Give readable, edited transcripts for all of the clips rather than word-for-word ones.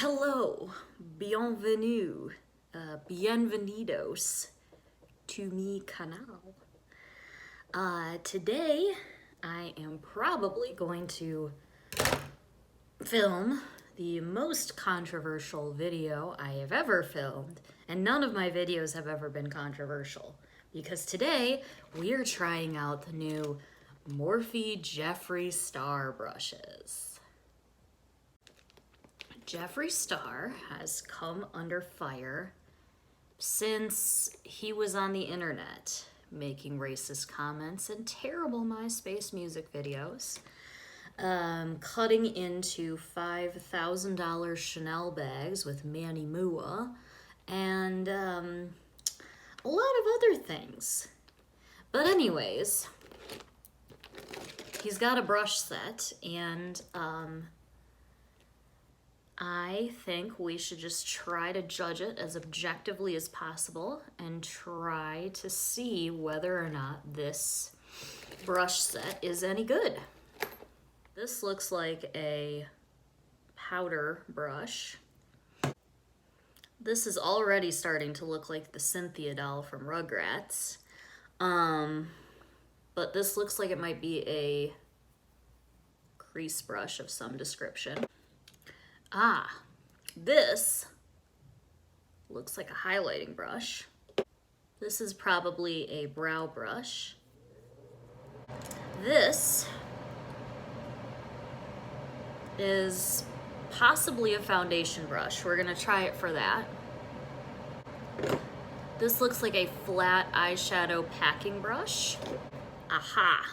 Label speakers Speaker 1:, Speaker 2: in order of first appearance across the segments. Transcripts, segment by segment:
Speaker 1: Hello, bienvenue, bienvenidos to mi canal. Today I am probably going to film the most controversial video I have ever filmed, and none of my videos have ever been controversial, because today we are trying out the new Morphe Jeffree Star brushes. Jeffree Star has come under fire since he was on the internet making racist comments and terrible MySpace music videos, cutting into $5,000 Chanel bags with Manny Mua, and a lot of other things. But anyways, he's got a brush set, and I think we should just try to judge it as objectively as possible and try to see whether or not this brush set is any good. This looks like a powder brush. This is already starting to look like the Cynthia doll from Rugrats. But this looks like it might be a crease brush of some description. This looks like a highlighting brush. This is probably a brow brush. This is possibly a foundation brush. We're gonna try it for that. This looks like a flat eyeshadow packing brush. Aha!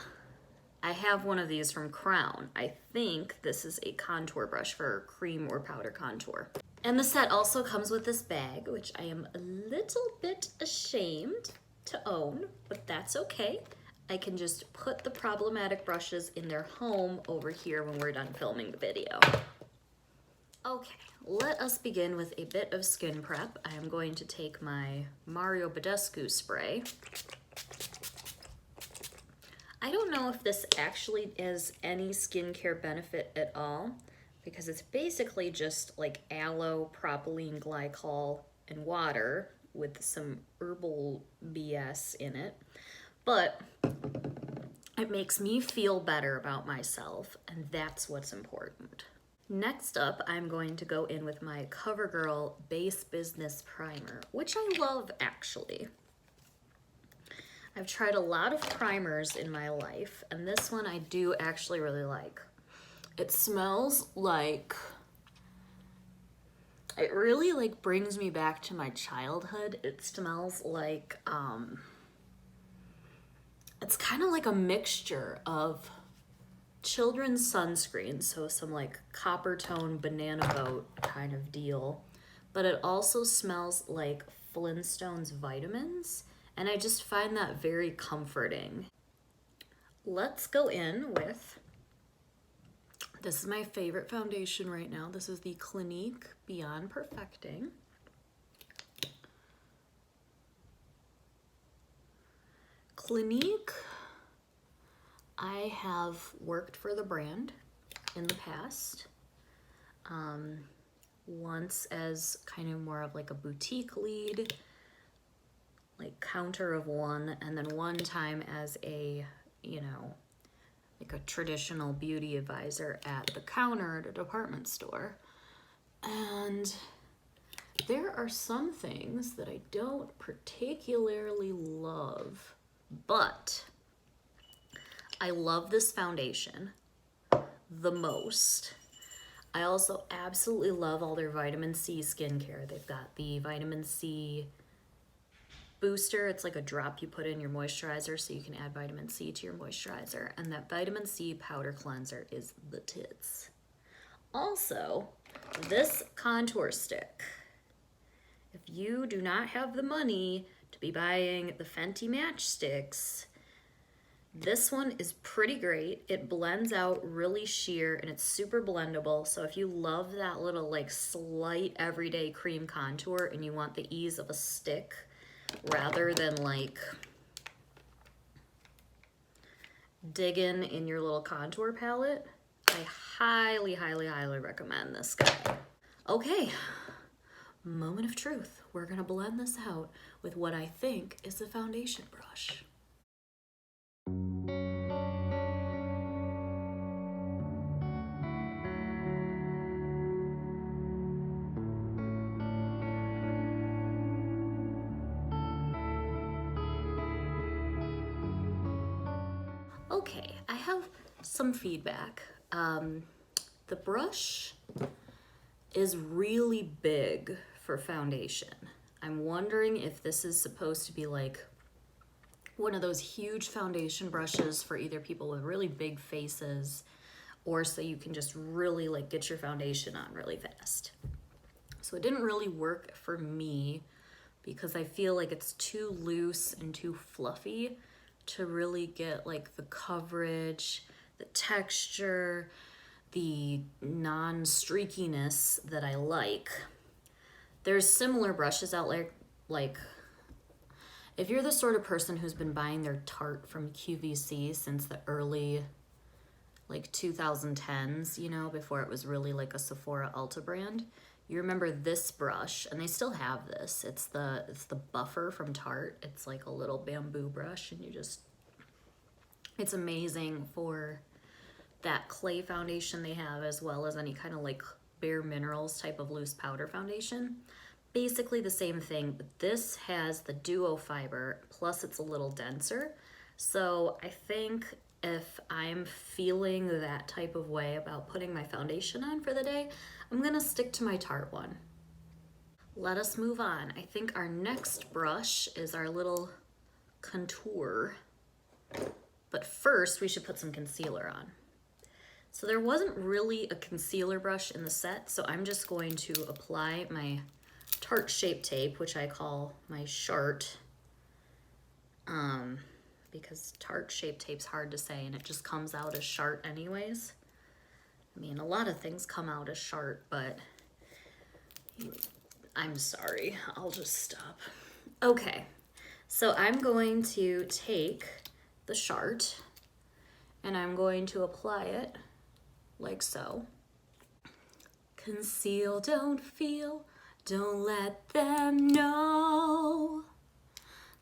Speaker 1: I have one of these from Crown. I think this is a contour brush for cream or powder contour. And the set also comes with this bag, which I am a little bit ashamed to own, but that's okay. I can just put the problematic brushes in their home over here when we're done filming the video. Okay, let us begin with a bit of skin prep. I am going to take my Mario Badescu spray. I don't know if this actually has any skincare benefit at all, because it's basically just like aloe, propylene glycol, and water with some herbal BS in it. But it makes me feel better about myself, and that's what's important. Next up, I'm going to go in with my CoverGirl Base Business Primer, which I love actually. I've tried a lot of primers in my life, and this one I do actually really like. It smells like, it really like brings me back to my childhood. It smells like, it's kind of like a mixture of children's sunscreen, so some like copper tone banana boat kind of deal, but it also smells like Flintstones vitamins. And I just find that very comforting. Let's go in with, this is my favorite foundation right now. This is the Clinique Beyond Perfecting. Clinique, I have worked for the brand in the past. Once as kind of more of like a boutique lead, like counter of one, and then one time as a, you know, like a traditional beauty advisor at the counter at a department store. And there are some things that I don't particularly love, but I love this foundation the most. I also absolutely love all their vitamin C skincare. They've got the vitamin C booster. It's like a drop you put in your moisturizer so you can add vitamin C to your moisturizer, and that vitamin C powder cleanser is the tits. Also, this contour stick. If you do not have the money to be buying the Fenty matchsticks, this one is pretty great. It blends out really sheer and it's super blendable. So if you love that little like slight everyday cream contour and you want the ease of a stick rather than like digging in your little contour palette, I highly, highly, highly recommend this guy. Okay, moment of truth. We're gonna blend this out with what I think is a foundation brush. Okay, I have some feedback. The brush is really big for foundation. I'm wondering if this is supposed to be like one of those huge foundation brushes for either people with really big faces or so you can just really like get your foundation on really fast. So it didn't really work for me because I feel like it's too loose and too fluffy to really get like the coverage, the texture, the non-streakiness that I like. There's similar brushes out there, like if you're the sort of person who's been buying their Tarte from QVC since the early like 2010s, you know, before it was really like a Sephora Ulta brand, you remember this brush, and they still have this. It's the Buffer from Tarte. It's like a little bamboo brush, and it's amazing for that clay foundation they have, as well as any kind of like Bare Minerals type of loose powder foundation. Basically the same thing, but this has the duo fiber, plus it's a little denser. So I think if I'm feeling that type of way about putting my foundation on for the day, I'm gonna stick to my Tarte one. Let us move on. I think our next brush is our little contour. But first we should put some concealer on. So there wasn't really a concealer brush in the set, so I'm just going to apply my Tarte Shape Tape, which I call my Shart, because Tarte Shape Tape's hard to say and it just comes out as Shart anyways. I mean, a lot of things come out as Shart, but I'm sorry, I'll just stop. Okay, so I'm going to take the Shart and I'm going to apply it like so. Conceal, don't feel, don't let them know,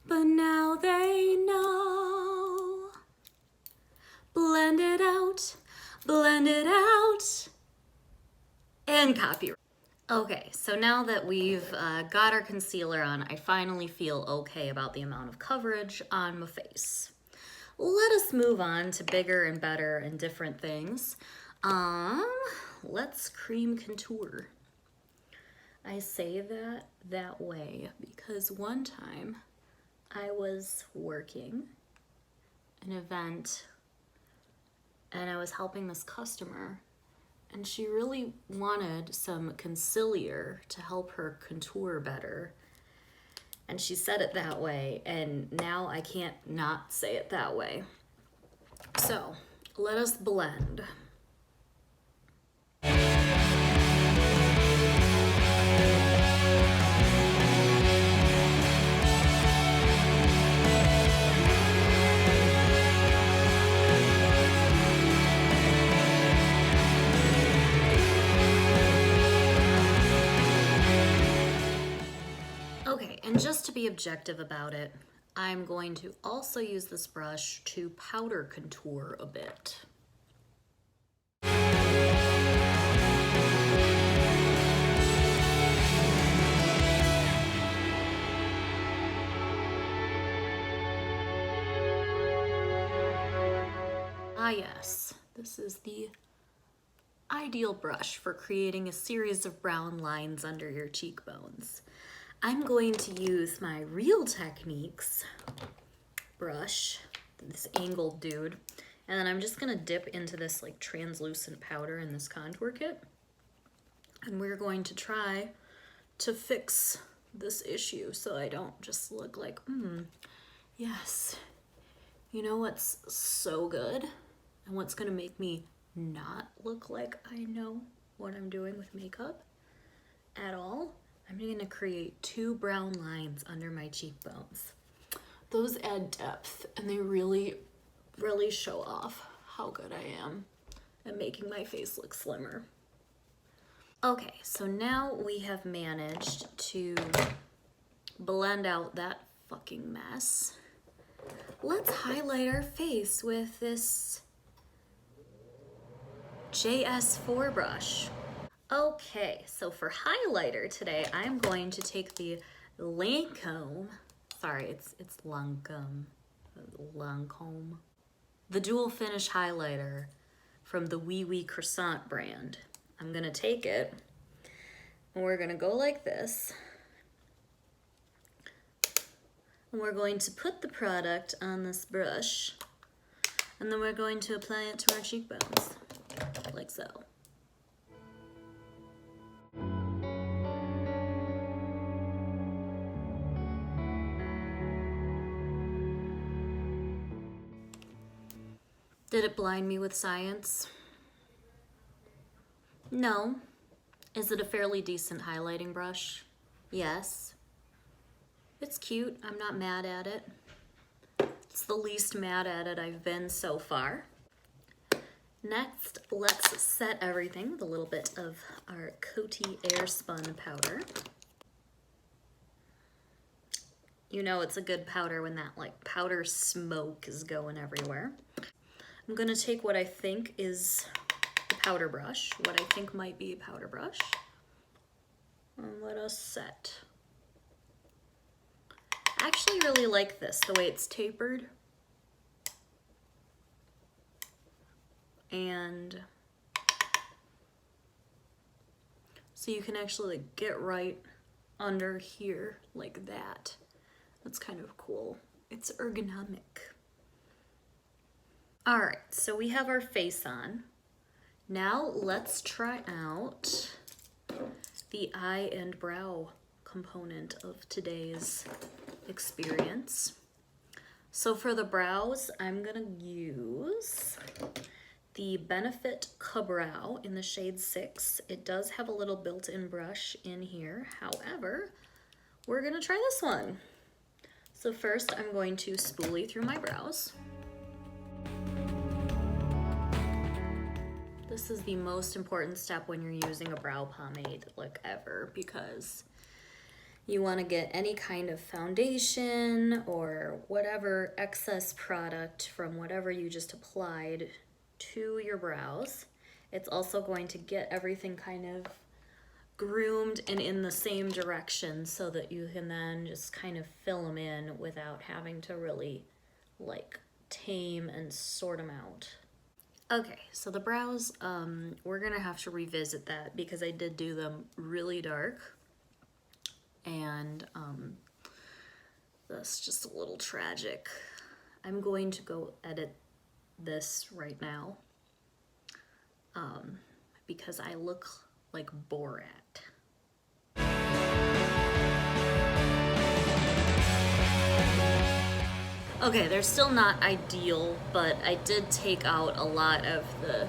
Speaker 1: but now they know. Blend it out, and copyright. Okay, so now that we've got our concealer on, I finally feel okay about the amount of coverage on my face. Let us move on to bigger and better and different things. Let's cream contour. I say that way because one time I was working an event and I was helping this customer and she really wanted some concealer to help her contour better. And she said it that way, and now I can't not say it that way. So let us blend. Okay, and just to be objective about it, I'm going to also use this brush to powder contour a bit. Ah yes, this is the ideal brush for creating a series of brown lines under your cheekbones. I'm going to use my Real Techniques brush, this angled dude, and then I'm just gonna dip into this like translucent powder in this contour kit. And we're going to try to fix this issue so I don't just look like, yes. You know what's so good and what's gonna make me not look like I know what I'm doing with makeup at all? I'm gonna create 2 brown lines under my cheekbones. Those add depth and they really, really show off how good I am at making my face look slimmer. Okay, so now we have managed to blend out that fucking mess. Let's highlight our face with this JS4 brush. Okay, so for highlighter today, I'm going to take the Lancome, sorry, it's Lancome, the dual finish highlighter from the Wee Wee Croissant brand. I'm gonna take it and we're gonna go like this. And we're going to put the product on this brush and then we're going to apply it to our cheekbones, like so. Did it blind me with science? No. Is it a fairly decent highlighting brush? Yes. It's cute. I'm not mad at it. It's the least mad at it I've been so far. Next, let's set everything with a little bit of our Coty Airspun powder. You know it's a good powder when that like powder smoke is going everywhere. I'm gonna take what I think is a powder brush, what I think might be a powder brush, and let us set. I actually really like this, the way it's tapered. And so you can actually like, get right under here like that. That's kind of cool. It's ergonomic. All right, so we have our face on. Now let's try out the eye and brow component of today's experience. So for the brows, I'm gonna use the Benefit Ka-Brow in the shade 6. It does have a little built-in brush in here. However, we're gonna try this one. So first I'm going to spoolie through my brows. This is the most important step when you're using a brow pomade, like ever, because you want to get any kind of foundation or whatever excess product from whatever you just applied to your brows. It's also going to get everything kind of groomed and in the same direction so that you can then just kind of fill them in without having to really like tame and sort them out. Okay, so the brows, we're gonna have to revisit that because I did do them really dark, and that's just a little tragic. I'm going to go edit this right now because I look like Borat. Okay, they're still not ideal, but I did take out a lot of the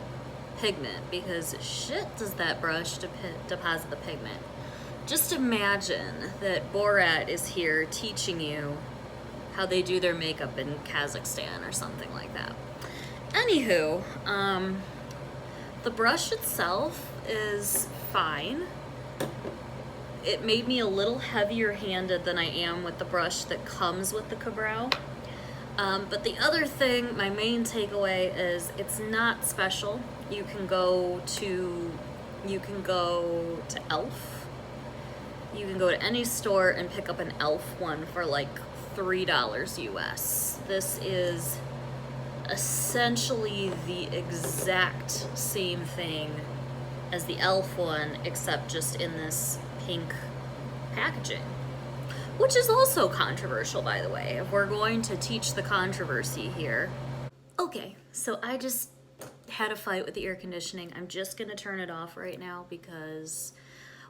Speaker 1: pigment because shit does that brush deposit the pigment. Just imagine that Borat is here teaching you how they do their makeup in Kazakhstan or something like that. Anywho, the brush itself is fine. It made me a little heavier handed than I am with the brush that comes with the Ka-Brow. But the other thing, my main takeaway is it's not special. You can go to e.l.f. You can go to any store and pick up an e.l.f. one for like $3 US. This is essentially the exact same thing as the e.l.f. one, except just in this pink packaging. Which is also controversial, by the way, if we're going to teach the controversy here. Okay, so I just had a fight with the air conditioning. I'm just gonna turn it off right now because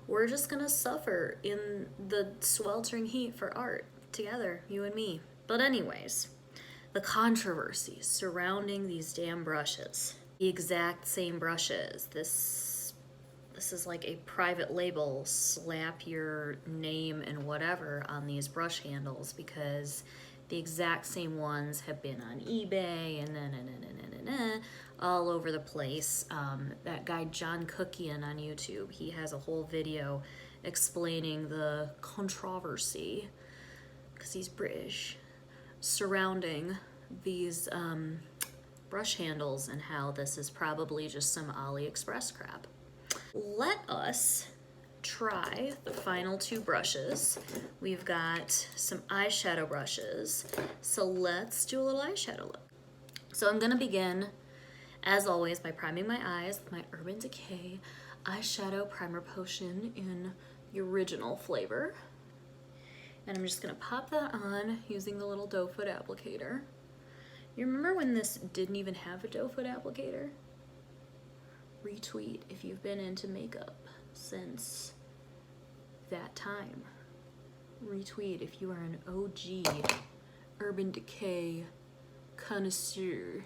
Speaker 1: we're just gonna suffer in the sweltering heat for art together, you and me. But anyways, the controversy surrounding these damn brushes. The exact same brushes. This is like a private label, slap your name and whatever on these brush handles because The exact same ones have been on eBay and then all over the place. That guy John Cookian on YouTube, he has a whole video explaining the controversy, because he's British, surrounding these brush handles and how this is probably just some AliExpress crap. Let us try the final two brushes. We've got some eyeshadow brushes, so let's do a little eyeshadow look. So I'm gonna begin, as always, by priming my eyes with my Urban Decay eyeshadow primer potion in the original flavor. And I'm just gonna pop that on using the little doe foot applicator. You remember when this didn't even have a doe foot applicator? Retweet if you've been into makeup since that time. Retweet if you are an OG Urban Decay connoisseur.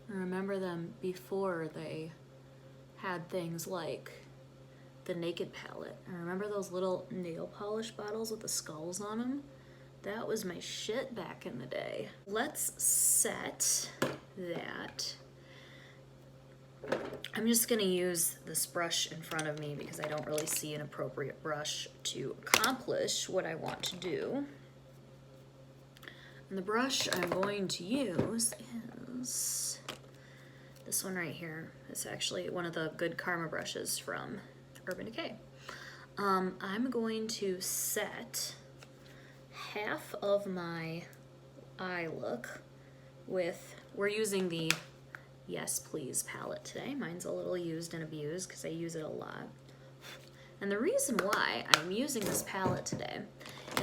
Speaker 1: Remember them before they had things like the Naked palette. I remember those little nail polish bottles with the skulls on them? That was my shit back in the day. Let's set that. I'm just gonna use this brush in front of me because I don't really see an appropriate brush to accomplish what I want to do. And the brush I'm going to use is this one right here. It's actually one of the Good Karma brushes from Urban Decay. I'm going to set half of my eye look with, we're using the Yes Please palette today. Mine's a little used and abused because I use it a lot. And the reason why I'm using this palette today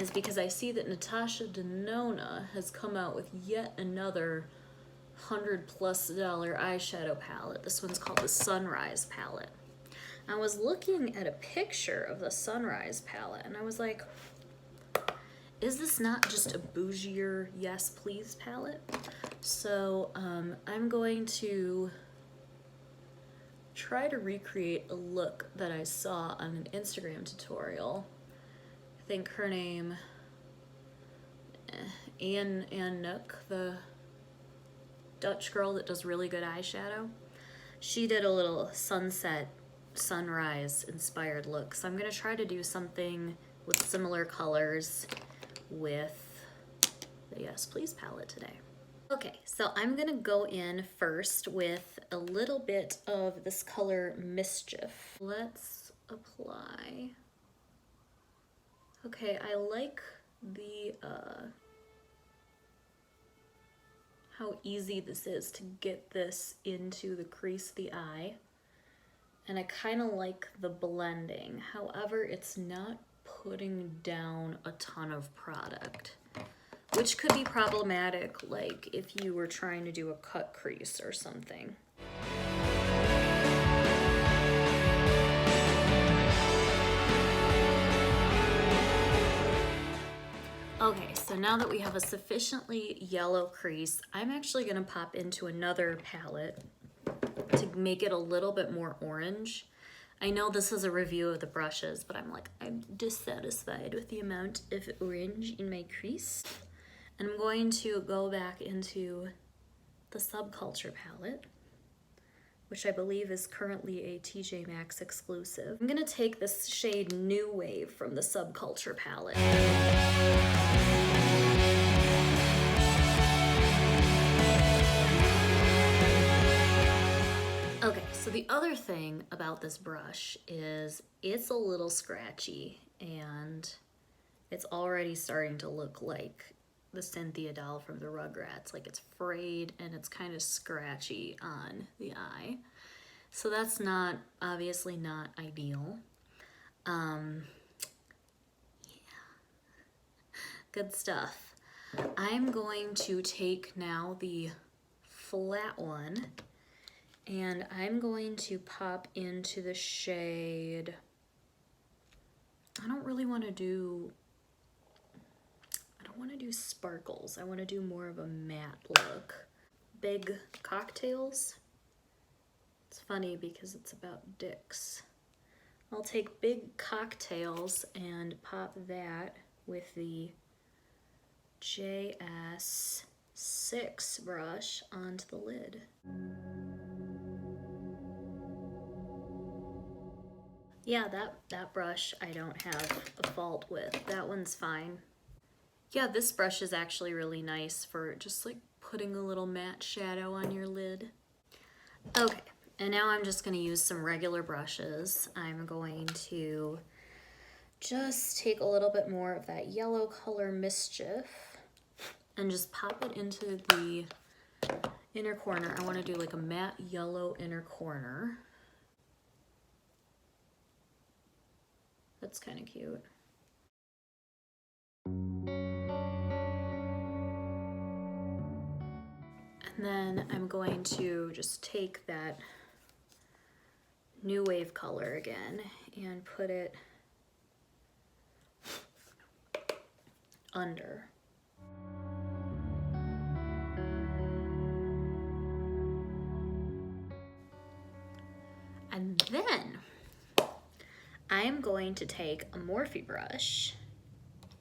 Speaker 1: is because I see that Natasha Denona has come out with yet another $100+ eyeshadow palette. This one's called the Sunrise palette. I was looking at a picture of the Sunrise palette and I was like, is this not just a bougier Yes Please palette? So I'm going to try to recreate a look that I saw on an Instagram tutorial. I think her name, Anne Nook, the Dutch girl that does really good eyeshadow. She did a little sunset, sunrise inspired look. So I'm gonna try to do something with similar colors with the Yes Please palette today. Okay, so I'm gonna go in first with a little bit of this color Mischief. Let's apply. Okay, I like the, how easy this is to get this into the crease of the eye. And I kind of like the blending. However, it's not putting down a ton of product, which could be problematic, like if you were trying to do a cut crease or something. Okay, so now that we have a sufficiently yellow crease, I'm actually gonna pop into another palette to make it a little bit more orange. I know this is a review of the brushes, but I'm dissatisfied with the amount of orange in my crease. And I'm going to go back into the Subculture palette, which I believe is currently a TJ Maxx exclusive. I'm gonna take this shade New Wave from the Subculture palette. Okay, so the other thing about this brush is it's a little scratchy and it's already starting to look like the Cynthia doll from the Rugrats. Like it's frayed and it's kind of scratchy on the eye. So that's not, obviously not ideal. Yeah, good stuff. I'm going to take now the flat one and I'm going to pop into the shade, I don't want to do sparkles. I want to do more of a matte look. Big Cocktails. It's funny because it's about dicks. I'll take Big Cocktails and pop that with the JS6 brush onto the lid. Yeah, that brush I don't have a fault with. That one's fine. Yeah, this brush is actually really nice for just like putting a little matte shadow on your lid. Okay, and now I'm just gonna use some regular brushes. I'm going to just take a little bit more of that yellow color Mischief and just pop it into the inner corner. I wanna do like a matte yellow inner corner. That's kind of cute. And then I'm going to just take that New Wave color again and put it under. And then I'm going to take a Morphe brush,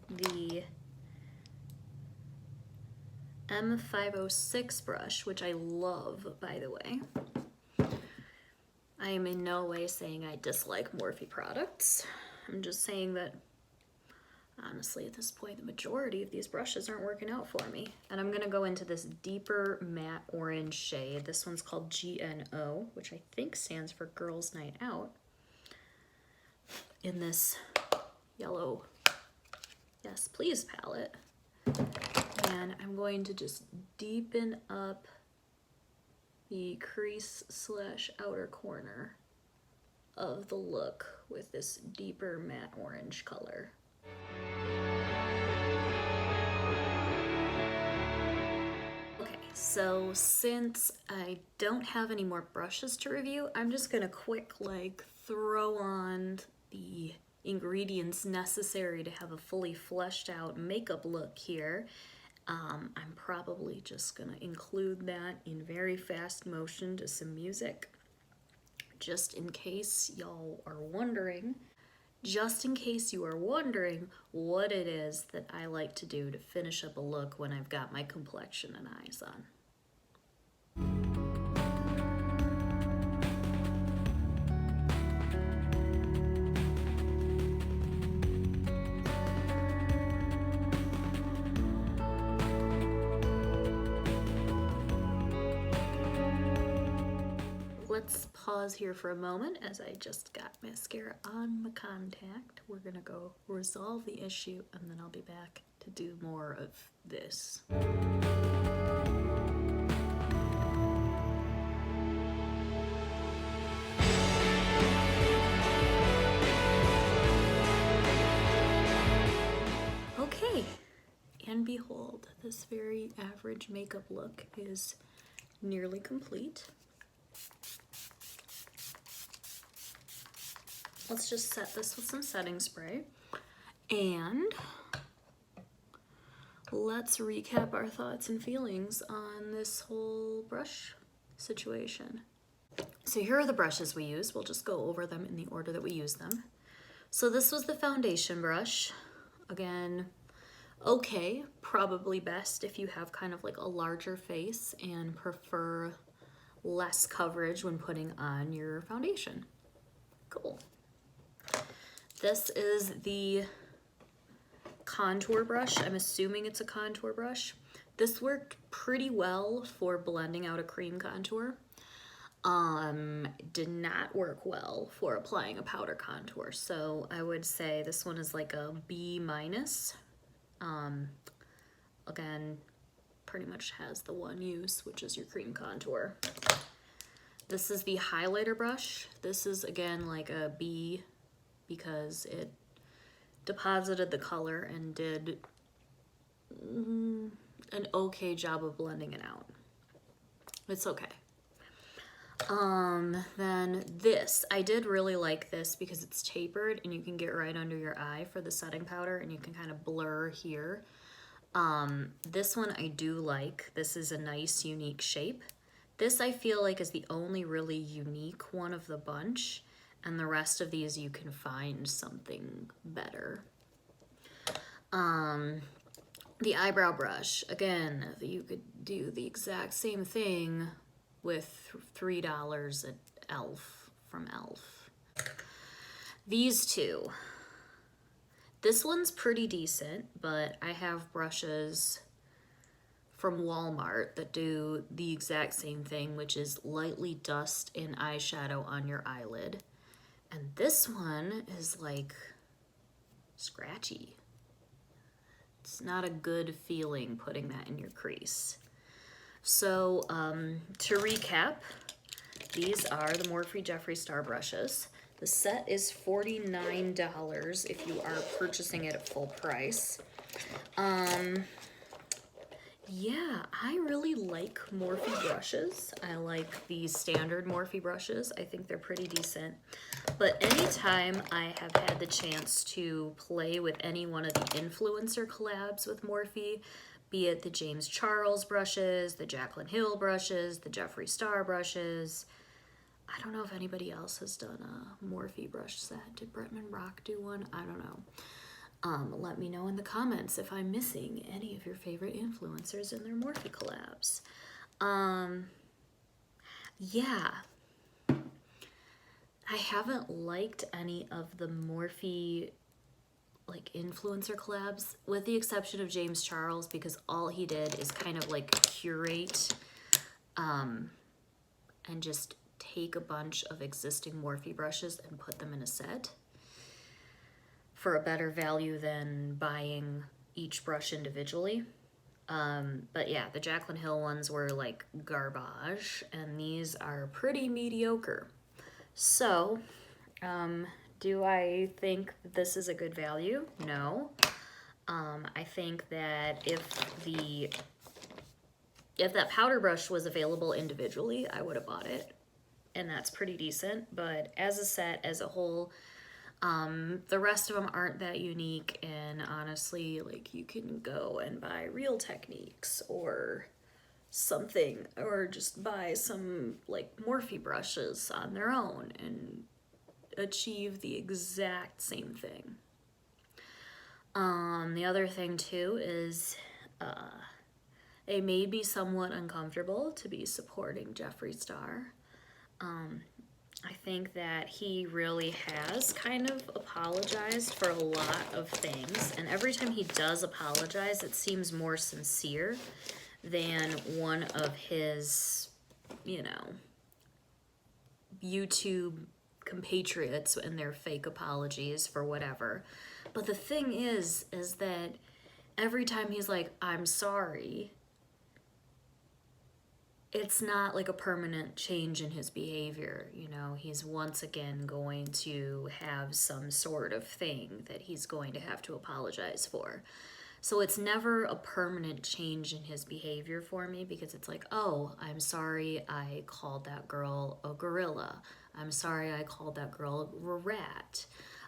Speaker 1: the M506 brush, which I love, by the way. I am in no way saying I dislike Morphe products. I'm just saying that, honestly, at this point, the majority of these brushes aren't working out for me. And I'm gonna go into this deeper matte orange shade. This one's called GNO, which I think stands for Girls Night Out, in this yellow Yes Please palette. And I'm going to just deepen up the crease slash outer corner of the look with this deeper matte orange color. Okay, so since I don't have any more brushes to review, I'm just gonna quick like throw on the ingredients necessary to have a fully fleshed out makeup look here. I'm probably just gonna include that in very fast motion to some music, just in case y'all are wondering, what it is that I like to do to finish up a look when I've got my complexion and eyes on. Let's pause here for a moment as I just got mascara on my contact. We're gonna go resolve the issue and then I'll be back to do more of this. Okay, and behold, this very average makeup look is nearly complete. Let's just set this with some setting spray and let's recap our thoughts and feelings on this whole brush situation. So here are the brushes we use. We'll just go over them in the order that we use them. So this was the foundation brush. Again, okay, probably best if you have kind of like a larger face and prefer less coverage when putting on your foundation. Cool. This is the contour brush. I'm assuming it's a contour brush. This worked pretty well for blending out a cream contour. Did not work well for applying a powder contour. So I would say this one is like a B-. Again, pretty much has the one use, which is your cream contour. This is the highlighter brush. This is again like a B, because it deposited the color and did an okay job of blending it out. It's okay. Then this, I did really like this because it's tapered and you can get right under your eye for the setting powder and you can kind of blur here. This one I do like. This is a nice, unique shape. This I feel like is the only really unique one of the bunch, and the rest of these you can find something better. The eyebrow brush, again, you could do the exact same thing with $3 at Elf, from Elf. These two. This one's pretty decent, but I have brushes from Walmart that do the exact same thing, which is lightly dust in eyeshadow on your eyelid. And this one is like scratchy. It's not a good feeling putting that in your crease. So to recap, these are the Morphe Jeffree Star brushes. The set is $49 if you are purchasing it at full price. Yeah, I really like Morphe brushes. I like the standard Morphe brushes. I think they're pretty decent. But anytime I have had the chance to play with any one of the influencer collabs with Morphe, be it the James Charles brushes, the Jaclyn Hill brushes, the Jeffree Star brushes, I don't know if anybody else has done a Morphe brush set. Did Bretman Rock do one? I don't know. Let me know in the comments if I'm missing any of your favorite influencers in their Morphe collabs. Yeah. I haven't liked any of the Morphe like influencer collabs, with the exception of James Charles, because all he did is kind of like curate and just take a bunch of existing Morphe brushes and put them in a set for a better value than buying each brush individually. But yeah, the Jaclyn Hill ones were like garbage, and these are pretty mediocre. So, do I think this is a good value? No. I think that if that powder brush was available individually, I would have bought it, and that's pretty decent. But as a set, as a whole, the rest of them aren't that unique, and honestly, like, you can go and buy Real Techniques or something, or just buy some like Morphe brushes on their own and achieve the exact same thing. The other thing too is it may be somewhat uncomfortable to be supporting Jeffree Star. I think that he really has kind of apologized for a lot of things, and every time he does apologize, it seems more sincere than one of his, you know, YouTube compatriots and their fake apologies for whatever. But the thing is that every time he's like, I'm sorry, it's not like a permanent change in his behavior. You know, he's once again going to have some sort of thing that he's going to have to apologize for. So it's never a permanent change in his behavior for me, because it's like, oh, I'm sorry I called that girl a gorilla. I'm sorry I called that girl a rat.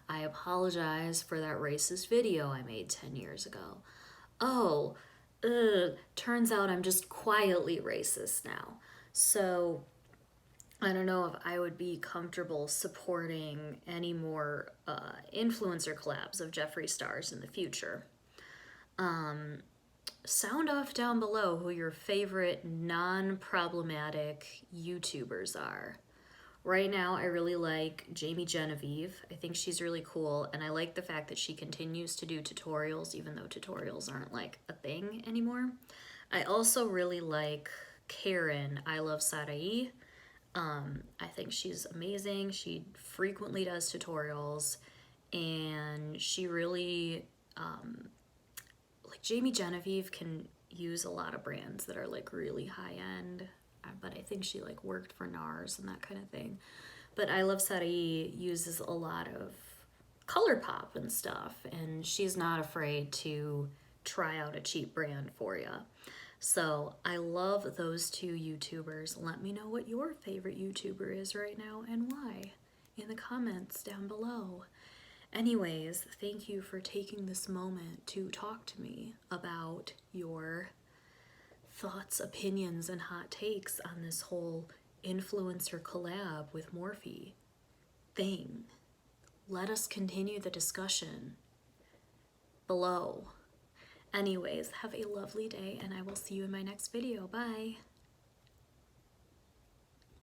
Speaker 1: I apologize for that racist video I made 10 years ago. Oh, turns out I'm just quietly racist now. So I don't know if I would be comfortable supporting any more influencer collabs of Jeffree Stars in the future. Sound off down below who your favorite non-problematic YouTubers are. Right now, I really like Jamie Genevieve. I think she's really cool, and I like the fact that she continues to do tutorials, even though tutorials aren't like a thing anymore. I also really like Karen, I Love Sarai. I think she's amazing. She frequently does tutorials, and she really, like, Jamie Genevieve can use a lot of brands that are like really high end, but I think she like worked for NARS and that kind of thing. But I Love Sarai uses a lot of ColourPop and stuff, and she's not afraid to try out a cheap brand for you. So I love those two YouTubers. Let me know what your favorite YouTuber is right now and why in the comments down below. Anyways, thank you for taking this moment to talk to me about your thoughts, opinions, and hot takes on this whole influencer collab with Morphe thing. Let us continue the discussion below. Anyways, have a lovely day and I will see you in my next video. Bye.